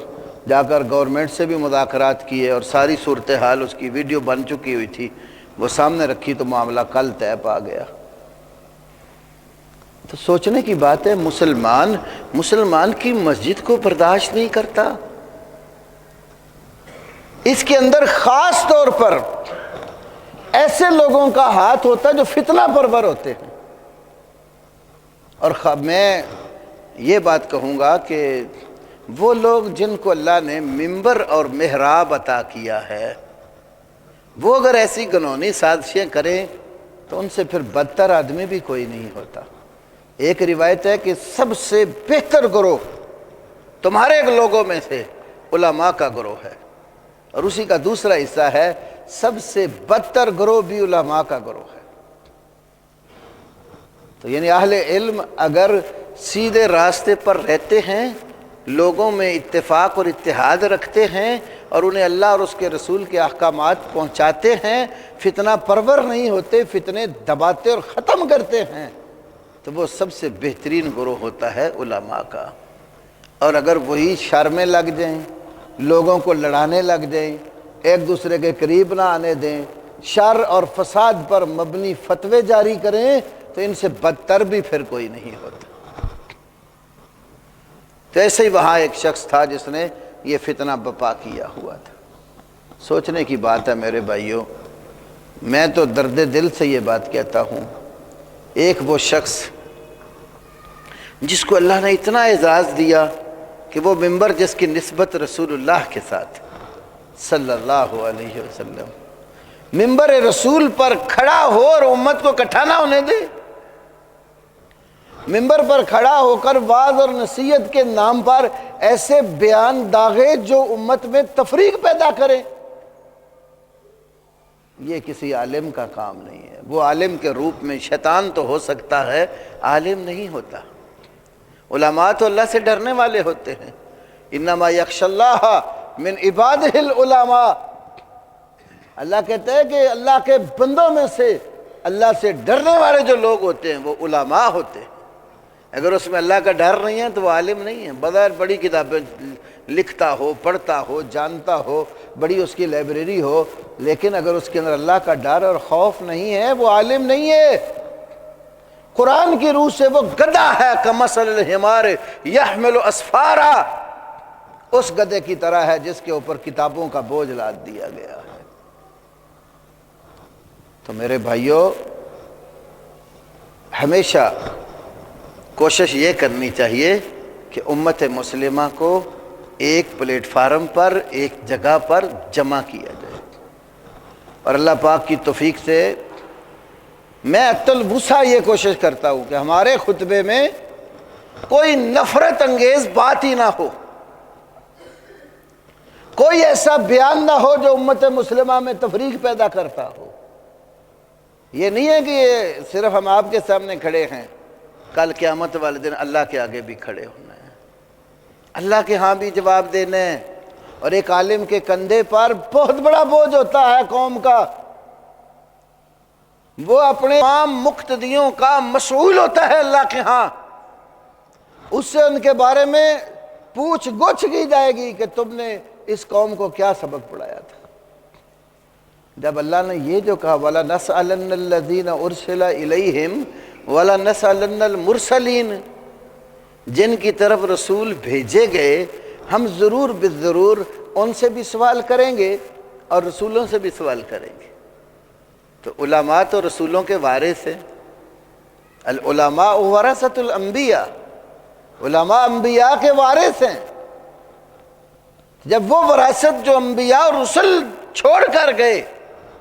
جا کر گورنمنٹ سے بھی مذاکرات کیے، اور ساری صورتحال اس کی ویڈیو بن چکی ہوئی تھی، وہ سامنے رکھی تو معاملہ کل طے پا گیا۔ تو سوچنے کی بات ہے، مسلمان کی مسجد کو برداشت نہیں کرتا۔ اس کے اندر خاص طور پر ایسے لوگوں کا ہاتھ ہوتا ہے جو فتنہ پرور ہوتے ہیں۔ اور میں یہ بات کہوں گا کہ وہ لوگ جن کو اللہ نے منبر اور محراب عطا کیا ہے، وہ اگر ایسی گنہونی سازشیں کریں تو ان سے پھر بدتر آدمی بھی کوئی نہیں ہوتا۔ ایک روایت ہے کہ سب سے بہتر گروہ تمہارے لوگوں میں سے علماء کا گروہ ہے، اور اسی کا دوسرا حصہ ہے سب سے بدتر گروہ بھی علماء کا گروہ ہے۔ تو یعنی اہل علم اگر سیدھے راستے پر رہتے ہیں، لوگوں میں اتفاق اور اتحاد رکھتے ہیں، اور انہیں اللہ اور اس کے رسول کے احکامات پہنچاتے ہیں، فتنہ پرور نہیں ہوتے، فتنے دباتے اور ختم کرتے ہیں، تو وہ سب سے بہترین گروہ ہوتا ہے علماء کا۔ اور اگر وہی شر میں لگ جائیں، لوگوں کو لڑانے لگ جائیں، ایک دوسرے کے قریب نہ آنے دیں، شر اور فساد پر مبنی فتوے جاری کریں، تو ان سے بدتر بھی پھر کوئی نہیں ہوتا۔ تو ایسے ہی وہاں ایک شخص تھا جس نے یہ فتنہ بپا کیا ہوا تھا۔ سوچنے کی بات ہے میرے بھائیوں، میں تو درد دل سے یہ بات کہتا ہوں، ایک وہ شخص جس کو اللہ نے اتنا اعزاز دیا کہ وہ منبر جس کی نسبت رسول اللہ کے ساتھ صلی اللہ علیہ وسلم، منبر رسول پر کھڑا ہو اور امت کو اکٹھا نہ ہونے دے، منبر پر کھڑا ہو کر وعظ اور نصیحت کے نام پر ایسے بیان داغے جو امت میں تفریق پیدا کرے، یہ کسی عالم کا کام نہیں ہے۔ وہ عالم کے روپ میں شیطان تو ہو سکتا ہے، عالم نہیں ہوتا۔ علماء تو اللہ سے ڈرنے والے ہوتے ہیں، انما یخشی اللہ من عبادہ العلماء، اللہ کہتا ہے کہ اللہ کے بندوں میں سے اللہ سے ڈرنے والے جو لوگ ہوتے ہیں وہ علماء ہوتے ہیں۔ اگر اس میں اللہ کا ڈر نہیں ہے تو وہ عالم نہیں ہے، بظاہر بڑی کتابیں لکھتا ہو، پڑھتا ہو، جانتا ہو، بڑی اس کی لائبریری ہو، لیکن اگر اس کے اندر اللہ کا ڈر اور خوف نہیں ہے وہ عالم نہیں ہے۔ قرآن کی روح سے وہ گدھا ہے، کمثل الحمار یحمل اسفارا، اس گدھے کی طرح ہے جس کے اوپر کتابوں کا بوجھ لاد دیا گیا ہے۔ تو میرے بھائیوں، ہمیشہ کوشش یہ کرنی چاہیے کہ امت مسلمہ کو ایک پلیٹ فارم پر، ایک جگہ پر جمع کیا جائے، اور اللہ پاک کی توفیق سے میں ات الوسع یہ کوشش کرتا ہوں کہ ہمارے خطبے میں کوئی نفرت انگیز بات ہی نہ ہو، کوئی ایسا بیان نہ ہو جو امت مسلمہ میں تفریق پیدا کرتا ہو۔ یہ نہیں ہے کہ یہ صرف ہم آپ کے سامنے کھڑے ہیں، کل قیامت والے دن اللہ کے آگے بھی کھڑے ہونا ہے، اللہ کے ہاں بھی جواب دینا ہے، اور ایک عالم کے کندھے پر بہت بڑا بوجھ ہوتا ہے قوم کا، وہ اپنے تمام مقتدیوں کا مسئول ہوتا ہے اللہ کے ہاں، اس سے ان کے بارے میں پوچھ گچھ کی جائے گی کہ تم نے اس قوم کو کیا سبق پڑھایا تھا۔ جب اللہ نے یہ جو کہا وَلَنَسْأَلَنَّ الَّذِينَ أُرْسِلَ إِلَيْهِمْ وَلَنَسْأَلَنَّ الْمُرْسَلِينَ، جن کی طرف رسول بھیجے گئے ہم ضرور بالضرور ان سے بھی سوال کریں گے اور رسولوں سے بھی سوال کریں گے۔ تو علماء تو رسولوں کے وارث ہیں، العلماء ورثۃ الانبیاء، علماء انبیاء کے وارث ہیں۔ جب وہ وراثت جو انبیاء اور رسل چھوڑ کر گئے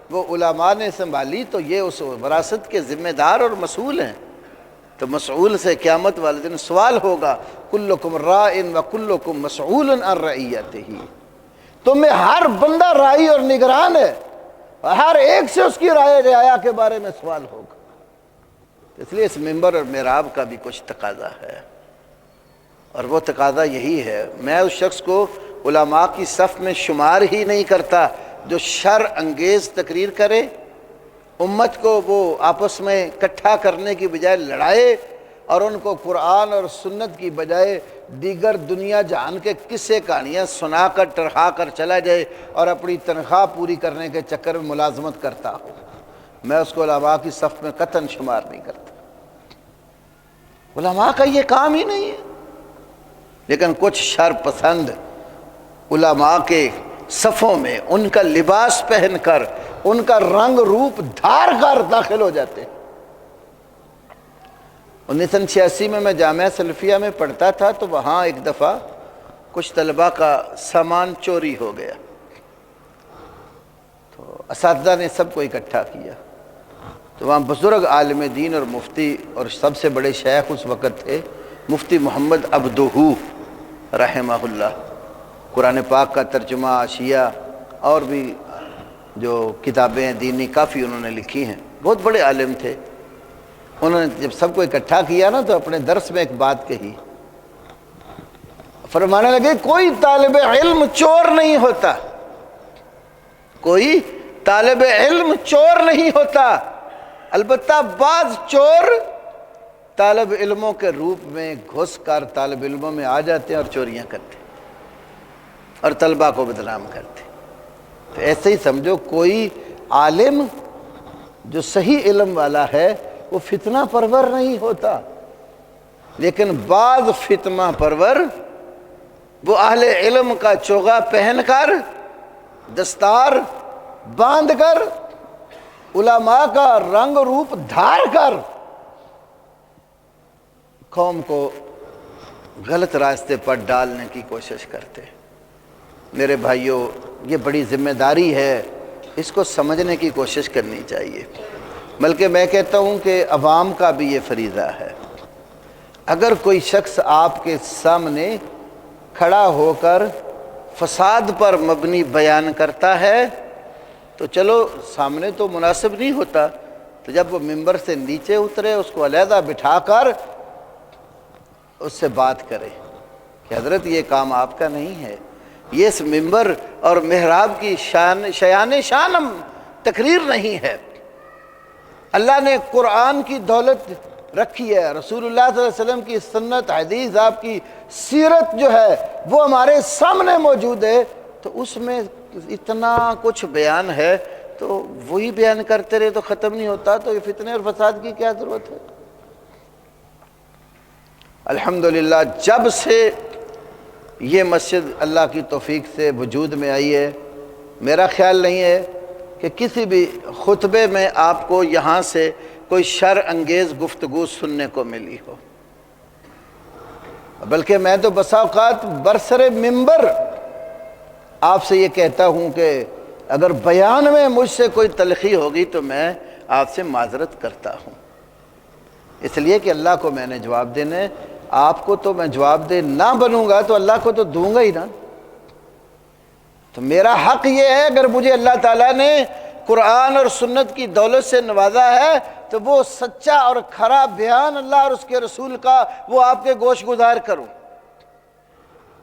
وہ علماء نے سنبھالی تو یہ اس وراثت کے ذمہ دار اور مسئول ہیں۔ تو مسئول سے قیامت والے دن سوال ہوگا، کلکم راعٍ وکلکم مسئول عن رعیتہ، تم میں ہر بندہ راعی اور نگران ہے، ہر ایک سے اس کی رائے رعایا کے بارے میں سوال ہوگا۔ اس لیے اس منبر اور محراب کا بھی کچھ تقاضا ہے، اور وہ تقاضا یہی ہے، میں اس شخص کو علماء کی صف میں شمار ہی نہیں کرتا جو شر انگیز تقریر کرے، امت کو وہ آپس میں اکٹھا کرنے کی بجائے لڑائے، اور ان کو قرآن اور سنت کی بجائے دیگر دنیا جہان کے قصے کہانیاں سنا کر ٹرہا کر چلا جائے اور اپنی تنخواہ پوری کرنے کے چکر میں ملازمت کرتا ہو۔ میں اس کو علماء کی صف میں قطعاً شمار نہیں کرتا، علماء کا یہ کام ہی نہیں ہے۔ لیکن کچھ شر پسند علماء کے صفوں میں ان کا لباس پہن کر، ان کا رنگ روپ دھار کر داخل ہو جاتے ہیں۔ 1986 میں جامعہ سلفیہ میں پڑھتا تھا تو وہاں ایک دفعہ کچھ طلباء کا سامان چوری ہو گیا، تو اساتذہ نے سب کو اکٹھا کیا، تو وہاں بزرگ عالم دین اور مفتی اور سب سے بڑے شیخ اس وقت تھے مفتی محمد عبدہو رحمہ اللہ، قرآن پاک کا ترجمہ، اشیاء اور بھی جو کتابیں دینی کافی انہوں نے لکھی ہیں، بہت بڑے عالم تھے۔ انہوں نے جب سب کو اکٹھا کیا نا تو اپنے درس میں ایک بات کہی، فرمانے لگے کوئی طالب علم چور نہیں ہوتا، کوئی طالب علم چور نہیں ہوتا، البتہ بعض چور طالب علموں کے روپ میں گھس کر طالب علموں میں آ جاتے ہیں اور چوریاں کرتے ہیں اور طلباء کو بدنام کرتے ہیں۔ تو ایسے ہی سمجھو کوئی عالم جو صحیح علم والا ہے وہ فتنہ پرور نہیں ہوتا، لیکن بعض فتنہ پرور وہ اہل علم کا چوغا پہن کر، دستار باندھ کر، علماء کا رنگ روپ دھار کر قوم کو غلط راستے پر ڈالنے کی کوشش کرتے۔ میرے بھائیوں، یہ بڑی ذمہ داری ہے، اس کو سمجھنے کی کوشش کرنی چاہیے، بلکہ میں کہتا ہوں کہ عوام کا بھی یہ فریضہ ہے۔ اگر کوئی شخص آپ کے سامنے کھڑا ہو کر فساد پر مبنی بیان کرتا ہے تو چلو سامنے تو مناسب نہیں ہوتا، تو جب وہ ممبر سے نیچے اترے اس کو علیحدہ بٹھا کر اس سے بات کرے کہ حضرت یہ کام آپ کا نہیں ہے، یہ اس ممبر اور محراب کی شان تقریر نہیں ہے۔ اللہ نے قرآن کی دولت رکھی ہے، رسول اللہ صلی اللہ علیہ وسلم کی سنت، حدیث، آپ کی سیرت جو ہے وہ ہمارے سامنے موجود ہے، تو اس میں اتنا کچھ بیان ہے تو وہی بیان کرتے رہے تو ختم نہیں ہوتا، تو یہ فتنے اور فساد کی کیا ضرورت ہے؟ الحمدللہ جب سے یہ مسجد اللہ کی توفیق سے وجود میں آئی ہے، میرا خیال نہیں ہے کہ کسی بھی خطبے میں آپ کو یہاں سے کوئی شر انگیز گفتگو سننے کو ملی ہو، بلکہ میں تو بسا اوقات برسر ممبر آپ سے یہ کہتا ہوں کہ اگر بیان میں مجھ سے کوئی تلخی ہوگی تو میں آپ سے معذرت کرتا ہوں، اس لیے کہ اللہ کو میں نے جواب دینا ہے، آپ کو تو میں جواب دے نہ بنوں گا تو اللہ کو تو دوں گا ہی نا۔ تو میرا حق یہ ہے، اگر مجھے اللہ تعالیٰ نے قرآن اور سنت کی دولت سے نوازا ہے تو وہ سچا اور کھرا بیان اللہ اور اس کے رسول کا وہ آپ کے گوش گزار کروں۔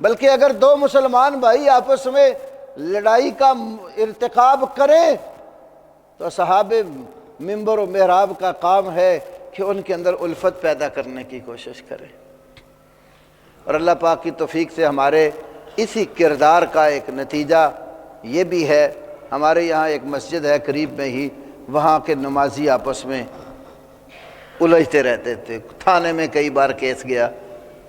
بلکہ اگر دو مسلمان بھائی آپس میں لڑائی کا ارتکاب کریں تو اصحاب منبر و محراب کا کام ہے کہ ان کے اندر الفت پیدا کرنے کی کوشش کریں، اور اللہ پاک کی توفیق سے ہمارے اسی کردار کا ایک نتیجہ یہ بھی ہے، ہمارے یہاں ایک مسجد ہے قریب میں ہی، وہاں کے نمازی آپس میں الجھتے رہتے تھے، تھانے میں کئی بار کیس گیا،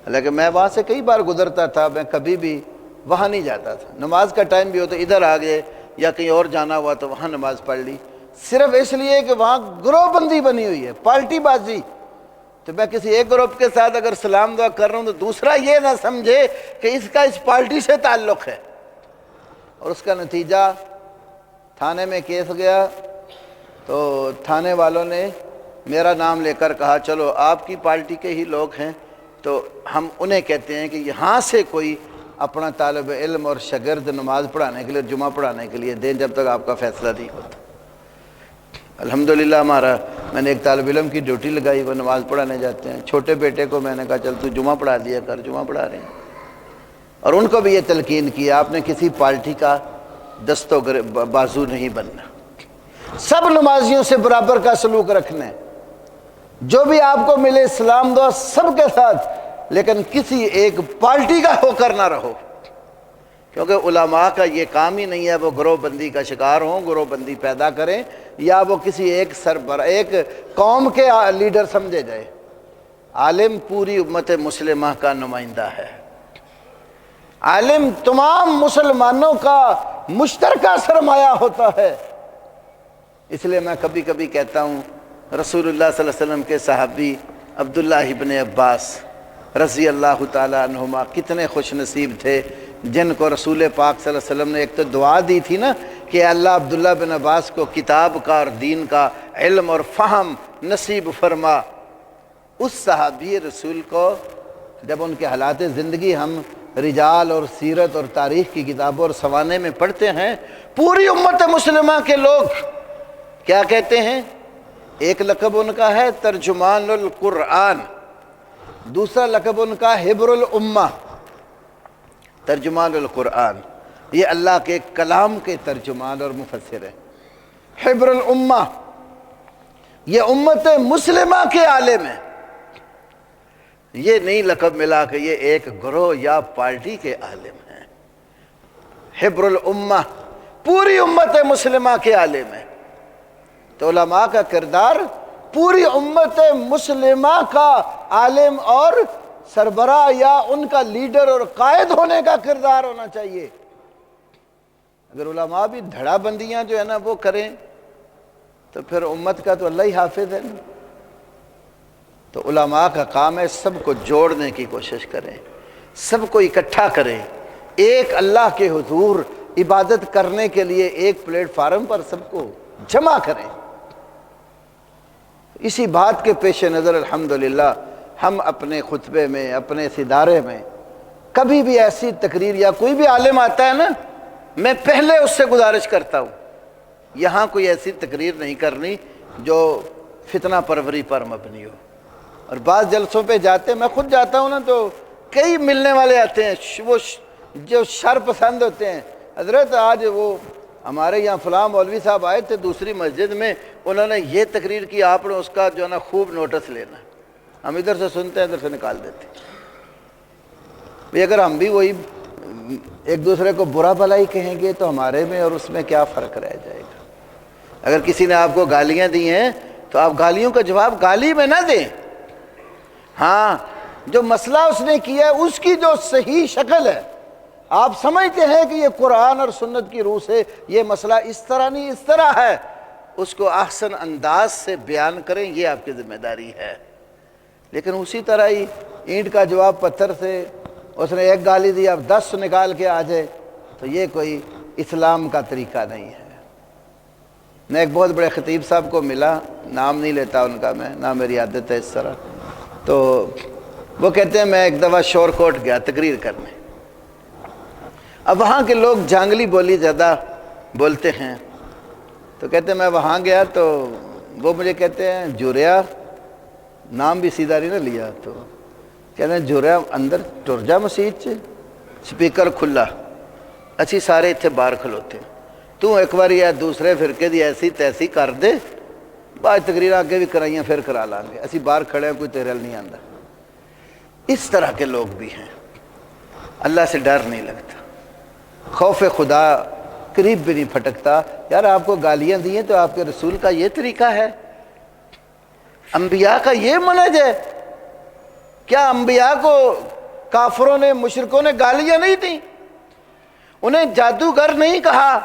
حالانکہ میں وہاں سے کئی بار گزرتا تھا، میں کبھی بھی وہاں نہیں جاتا تھا، نماز کا ٹائم بھی ہو تو ادھر آ گئے یا کہیں اور جانا ہوا تو وہاں نماز پڑھ لی، صرف اس لیے کہ وہاں گروہ بندی بنی ہوئی ہے، پارٹی بازی۔ تو میں کسی ایک گروپ کے ساتھ اگر سلام دعا کر رہا ہوں تو دوسرا یہ نہ سمجھے کہ اس کا اس پارٹی سے تعلق ہے، اور اس کا نتیجہ تھانے میں کیس گیا تو تھانے والوں نے میرا نام لے کر کہا چلو آپ کی پارٹی کے ہی لوگ ہیں تو ہم انہیں کہتے ہیں کہ یہاں سے کوئی اپنا طالب علم اور شاگرد نماز پڑھانے کے لیے، جمعہ پڑھانے کے لیے دیں جب تک آپ کا فیصلہ نہیں ہوتا۔ الحمدللہ میں نے ایک طالب علم کی ڈیوٹی لگائی، وہ نماز پڑھانے جاتے ہیں، چھوٹے بیٹے کو میں نے کہا چل تو جمعہ پڑھا دیا کر، جمعہ پڑھا رہے ہیں، اور ان کو بھی یہ تلقین کیا آپ نے کسی پارٹی کا دست و بازو نہیں بننا، سب نمازیوں سے برابر کا سلوک رکھنا ہے، جو بھی آپ کو ملے سلام دعا سب کے ساتھ، لیکن کسی ایک پارٹی کا ہو کر نہ رہو، کیونکہ علماء کا یہ کام ہی نہیں ہے وہ گروہ بندی کا شکار ہوں، گروہ بندی پیدا کریں یا وہ کسی ایک ایک قوم کے لیڈر سمجھے جائے۔ عالم پوری امت مسلمہ کا نمائندہ ہے، عالم تمام مسلمانوں کا مشترکہ سرمایہ ہوتا ہے۔ اس لیے میں کبھی کبھی کہتا ہوں رسول اللہ صلی اللہ علیہ وسلم کے صحابی عبداللہ ابن عباس رضی اللہ تعالیٰ عنہما کتنے خوش نصیب تھے جن کو رسول پاک صلی اللہ علیہ وسلم نے ایک تو دعا دی تھی نا کہ اللہ عبداللہ بن عباس کو کتاب کا اور دین کا علم اور فہم نصیب فرما۔ اس صحابی رسول کو جب ان کے حالات زندگی ہم رجال اور سیرت اور تاریخ کی کتابوں اور سوانے میں پڑھتے ہیں، پوری امت مسلمہ کے لوگ کیا کہتے ہیں؟ ایک لقب ان کا ہے ترجمان القرآن، دوسرا لقب ان کا حبر الامہ، ترجمان القرآن، یہ اللہ کے کلام کے ترجمان اور مفسر ہیں۔ حبر الامہ، یہ امت مسلمہ کے عالم ہیں، یہ نہیں لقب ملا کہ یہ ایک گروہ یا پارٹی کے عالم ہیں، حبر الامہ پوری امت مسلمہ کے عالم ہیں۔ تو علماء کا کردار پوری امت مسلمہ کا عالم اور سربراہ یا ان کا لیڈر اور قائد ہونے کا کردار ہونا چاہیے۔ اگر علماء بھی دھڑا بندیاں جو ہے نا وہ کریں تو پھر امت کا تو اللہ ہی حافظ ہے نا۔ تو علماء کا کام ہے سب کو جوڑنے کی کوشش کریں، سب کو اکٹھا کریں، ایک اللہ کے حضور عبادت کرنے کے لیے ایک پلیٹ فارم پر سب کو جمع کریں۔ اسی بات کے پیش نظر الحمدللہ ہم اپنے خطبے میں، اپنے اس ادارے میں کبھی بھی ایسی تقریر یا کوئی بھی عالم آتا ہے نا، میں پہلے اس سے گزارش کرتا ہوں یہاں کوئی ایسی تقریر نہیں کرنی جو فتنہ پروری پر مبنی ہو۔ اور بعض جلسوں پہ جاتے، میں خود جاتا ہوں نا تو کئی ملنے والے آتے ہیں وہ جو شر پسند ہوتے ہیں، حضرت آج وہ ہمارے یہاں فلاں مولوی صاحب آئے تھے دوسری مسجد میں، انہوں نے یہ تقریر کی، آپ نے اس کا جو ہے نا خوب نوٹس لینا۔ ہم ادھر سے سنتے ہیں ادھر سے نکال دیتے ہیں۔ اگر ہم بھی وہی ایک دوسرے کو برا بھلائی کہیں گے تو ہمارے میں اور اس میں کیا فرق رہ جائے گا؟ اگر کسی نے آپ کو گالیاں دی ہیں تو آپ گالیوں کا جواب گالی میں نہ دیں، ہاں جو مسئلہ اس نے کیا ہے اس کی جو صحیح شکل ہے، آپ سمجھتے ہیں کہ یہ قرآن اور سنت کی روح سے یہ مسئلہ اس طرح نہیں اس طرح ہے، اس کو احسن انداز سے بیان کریں، یہ آپ کی ذمہ داری ہے۔ لیکن اسی طرح ہی اینٹ کا جواب پتھر سے، اس نے ایک گالی دی اب 10 نکال کے آ جائے، تو یہ کوئی اسلام کا طریقہ نہیں ہے۔ میں ایک بہت بڑے خطیب صاحب کو ملا، نام نہیں لیتا ان کا میں، نہ میری عادت ہے اس طرح، تو وہ کہتے ہیں میں ایک دفعہ شور کوٹ گیا تقریر کرنے۔ اب وہاں کے لوگ جانگلی بولی زیادہ بولتے ہیں، تو کہتے ہیں میں وہاں گیا تو وہ مجھے کہتے ہیں جوریا، نام بھی سیدھا نہیں نہ لیا، تو کہتے ہیں جوریا اندر ٹر جا مسیح چ سپیکر کھلا، اچھی سارے اتنے باہر کھلوتے ہیں، تو ایک بار یا دوسرے فرقے دی ایسی تیسی کر دے، بعض تقریر آگے بھی کرائیاں پھر کرا لیں گے، اسی باہر کھڑے ہیں کوئی تیرے نہیں آندا۔ اس طرح کے لوگ بھی ہیں، اللہ سے ڈر نہیں لگتا، خوف خدا قریب بھی نہیں پھٹکتا۔ یار آپ کو گالیاں دی ہیں تو آپ کے رسول کا یہ طریقہ ہے، انبیاء کا یہ منہج ہے؟ کیا انبیاء کو کافروں نے، مشرکوں نے گالیاں نہیں دیں؟ انہیں جادوگر نہیں کہا،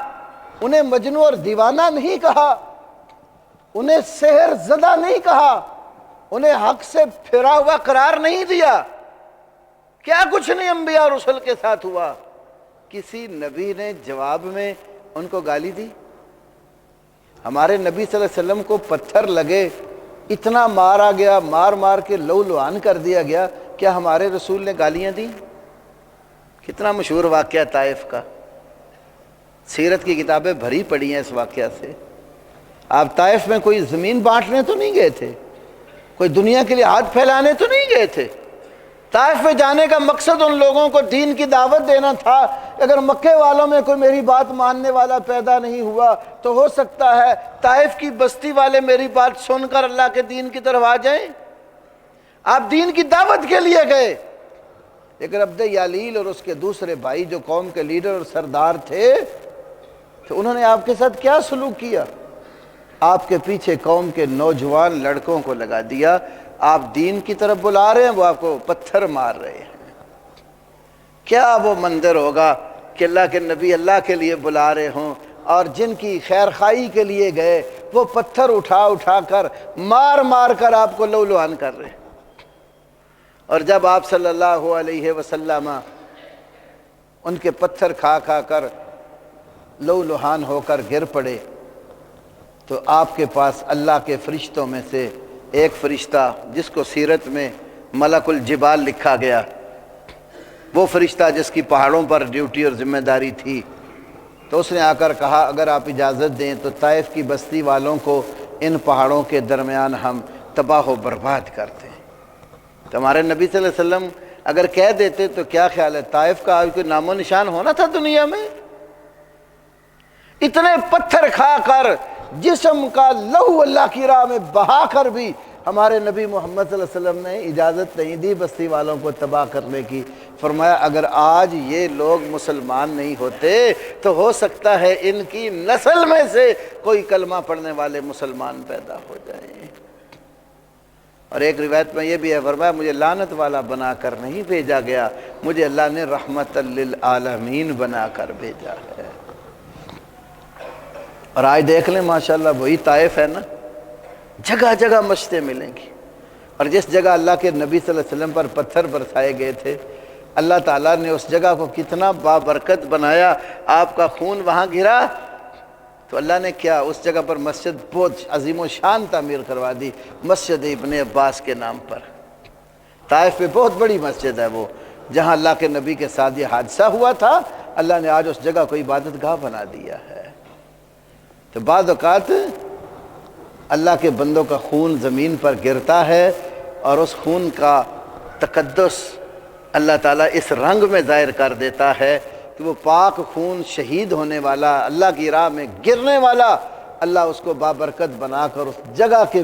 انہیں مجنون اور دیوانہ نہیں کہا، انہیں سحر زدہ نہیں کہا، انہیں حق سے پھرا ہوا قرار نہیں دیا۔ کیا کچھ نہیں انبیاء اور رسل کے ساتھ ہوا؟ کسی نبی نے جواب میں ان کو گالی دی؟ ہمارے نبی صلی اللہ علیہ وسلم کو پتھر لگے، اتنا مارا گیا، مار مار کے لہو لہان کر دیا گیا، کیا ہمارے رسول نے گالیاں دیں؟ کتنا مشہور واقعہ طائف کا، سیرت کی کتابیں بھری پڑی ہیں اس واقعہ سے۔ آپ طائف میں کوئی زمین بانٹنے تو نہیں گئے تھے، کوئی دنیا کے لیے ہاتھ پھیلانے تو نہیں گئے تھے۔ طائف میں جانے کا مقصد ان لوگوں کو دین کی دعوت دینا تھا۔ اگر مکے والوں میں کوئی میری بات ماننے والا پیدا نہیں ہوا تو ہو سکتا ہے طائف کی بستی والے میری بات سن کر اللہ کے دین کی طرف آ جائیں۔ آپ دین کی دعوت کے لیے گئے، لیکن عبد یالیل اور اس کے دوسرے بھائی جو قوم کے لیڈر اور سردار تھے، تو انہوں نے آپ کے ساتھ کیا سلوک کیا؟ آپ کے پیچھے قوم کے نوجوان لڑکوں کو لگا دیا، آپ دین کی طرف بلا رہے ہیں، وہ آپ کو پتھر مار رہے ہیں۔ کیا وہ منظر ہوگا کہ اللہ کے نبی اللہ کے لیے بلا رہے ہوں اور جن کی خیر خواہی کے لیے گئے وہ پتھر اٹھا اٹھا کر مار مار کر آپ کو لہو لہان کر رہے ہیں۔ اور جب آپ صلی اللہ علیہ وسلم ان کے پتھر کھا کھا کر لہو لہان ہو کر گر پڑے، تو آپ کے پاس اللہ کے فرشتوں میں سے ایک فرشتہ جس کو سیرت میں ملک الجبال لکھا گیا، وہ فرشتہ جس کی پہاڑوں پر ڈیوٹی اور ذمہ داری تھی، تو اس نے آ کر کہا اگر آپ اجازت دیں تو طائف کی بستی والوں کو ان پہاڑوں کے درمیان ہم تباہ و برباد کرتے ہیں۔ تو ہمارے نبی صلی اللہ علیہ وسلم اگر کہہ دیتے تو کیا خیال ہے طائف کا آج کوئی نام و نشان ہونا تھا دنیا میں؟ اتنے پتھر کھا کر جسم کا لہو اللہ کی راہ میں بہا کر بھی ہمارے نبی محمد صلی اللہ علیہ وسلم نے اجازت نہیں دی بستی والوں کو تباہ کرنے کی۔ فرمایا اگر آج یہ لوگ مسلمان نہیں ہوتے تو ہو سکتا ہے ان کی نسل میں سے کوئی کلمہ پڑھنے والے مسلمان پیدا ہو جائیں۔ اور ایک روایت میں یہ بھی ہے، فرمایا مجھے لعنت والا بنا کر نہیں بھیجا گیا، مجھے اللہ نے رحمت للعالمین بنا کر بھیجا ہے۔ اور آج دیکھ لیں ماشاءاللہ وہی طائف ہے نا، جگہ جگہ مسجدیں ملیں گی، اور جس جگہ اللہ کے نبی صلی اللہ علیہ وسلم پر پتھر برسائے گئے تھے اللہ تعالیٰ نے اس جگہ کو کتنا بابرکت بنایا۔ آپ کا خون وہاں گرا تو اللہ نے کیا اس جگہ پر مسجد بہت عظیم و شان تعمیر کروا دی، مسجد ابن عباس کے نام پر۔ طائف میں بہت بڑی مسجد ہے وہ، جہاں اللہ کے نبی کے ساتھ یہ حادثہ ہوا تھا، اللہ نے آج اس جگہ کو عبادت گاہ بنا دیا ہے۔ تو بعض اوقات اللہ کے بندوں کا خون زمین پر گرتا ہے اور اس خون کا تقدس اللہ تعالیٰ اس رنگ میں ظاہر کر دیتا ہے کہ وہ پاک خون شہید ہونے والا، اللہ کی راہ میں گرنے والا، اللہ اس کو بابرکت بنا کر اس جگہ کے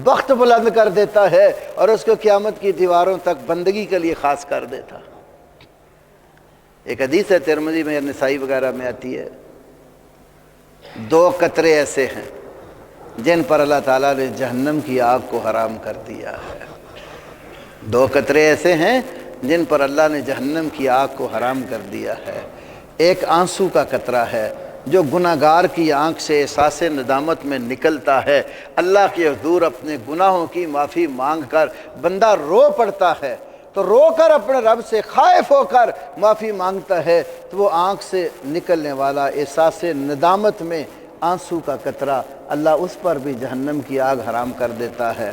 بخت بلند کر دیتا ہے اور اس کو قیامت کی دیواروں تک بندگی کے لیے خاص کر دیتا۔ ایک حدیث ہے ترمذی میں، نسائی وغیرہ میں آتی ہے، 2 قطرے ایسے ہیں جن پر اللہ تعالیٰ نے جہنم کی آگ کو حرام کر دیا ہے۔ 2 قطرے ایسے ہیں جن پر اللہ نے جہنم کی آگ کو حرام کر دیا ہے۔ ایک آنسو کا قطرہ ہے جو گناہگار کی آنکھ سے احساس ندامت میں نکلتا ہے، اللہ کے حضور اپنے گناہوں کی معافی مانگ کر بندہ رو پڑتا ہے، تو رو کر اپنے رب سے خائف ہو کر معافی مانگتا ہے، تو وہ آنکھ سے نکلنے والا احساس ندامت میں آنسو کا قطرہ اللہ اس پر بھی جہنم کی آگ حرام کر دیتا ہے۔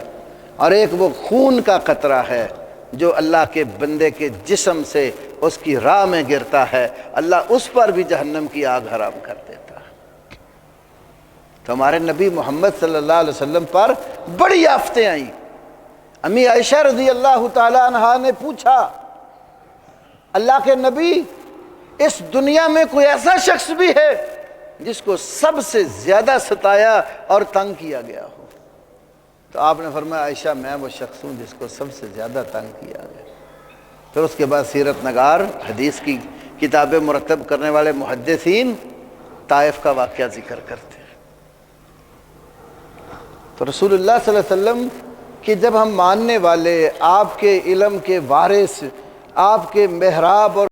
اور ایک وہ خون کا قطرہ ہے جو اللہ کے بندے کے جسم سے اس کی راہ میں گرتا ہے، اللہ اس پر بھی جہنم کی آگ حرام کر دیتا ہے۔ تو ہمارے نبی محمد صلی اللہ علیہ وسلم پر بڑی آفتیں آئیں۔ امی عائشہ رضی اللہ تعالی عنہا نے پوچھا اللہ کے نبی اس دنیا میں کوئی ایسا شخص بھی ہے جس کو سب سے زیادہ ستایا اور تنگ کیا گیا ہو؟ تو آپ نے فرمایا عائشہ میں وہ شخص ہوں جس کو سب سے زیادہ تنگ کیا گیا۔ پھر اس کے بعد سیرت نگار، حدیث کی کتابیں مرتب کرنے والے محدثین طائف کا واقعہ ذکر کرتے ہیں۔ تو رسول اللہ صلی اللہ علیہ وسلم کہ جب ہم ماننے والے، آپ کے علم کے وارث، آپ کے محراب اور